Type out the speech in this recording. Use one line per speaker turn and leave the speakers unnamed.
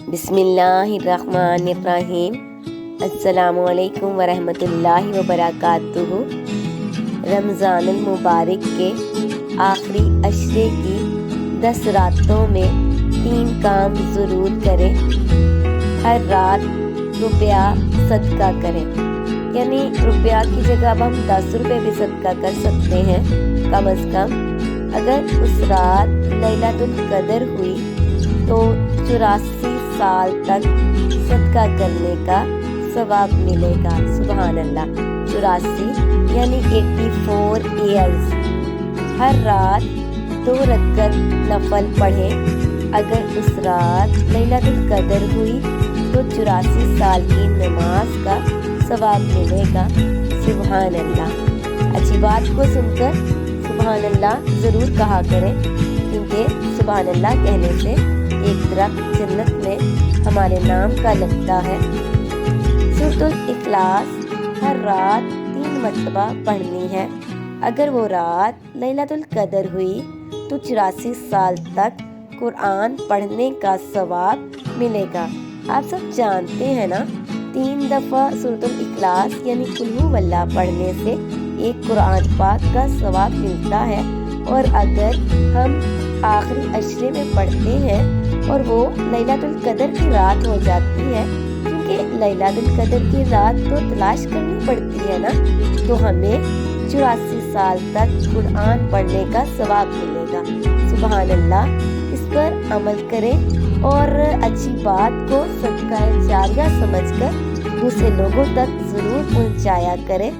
बिस्मिल्लाहिर्रहमानिर्रहीम। अस्सलामुअलैकुम वरहमतुल्लाहि वबरकातुहू। रमज़ानुल मुबारक के आखिरी अशरे की 10 रातों में 3 काम ज़रूर करें। हर रात रुपया सदका करें, यानी रुपया की जगह अब हम 10 रुपये भी सदका कर सकते हैं कम अज़ कम। अगर उस रात लैलतुल कदर हुई तो 84 साल तक सदका करने का सवाब मिलेगा। सुभान अल्लाह। 84 यानी 84 ईयर्स। हर रात 2 रकअत नफल पढ़ें। अगर उस रात लैलतुल कदर हुई तो 84 साल की नमाज का सवाब मिलेगा। सुभान अल्लाह। अच्छी बात को सुनकर सुभान अल्लाह ज़रूर कहा करें, क्योंकि सुभान अल्लाह कहने से एक दरख्त जन्नत में हमारे नाम का लगता है। सूरतुल इखलास हर रात 3 मरतबा पढ़नी है। अगर वो रात लैलतुल कदर हुई तो 84 साल तक कुरान पढ़ने का सवाब मिलेगा। आप सब जानते हैं ना, 3 दफ़ा सूरतुल इखलास यानी कुल हू वल्लाह पढ़ने से एक कुरान पाक का सवाब मिलता है। और अगर हम आखिरी अशरे में पढ़ते हैं और वो लैलतुल कदर की रात हो जाती है, क्योंकि लैलतुल कदर की रात तो तलाश करनी पड़ती है ना, तो हमें 84 साल तक कुरान पढ़ने का सवाब मिलेगा। सुभान अल्लाह। इस पर अमल करें और अच्छी बात को सदका जारिया समझकर दूसरे लोगों तक ज़रूर पहुंचाया करें।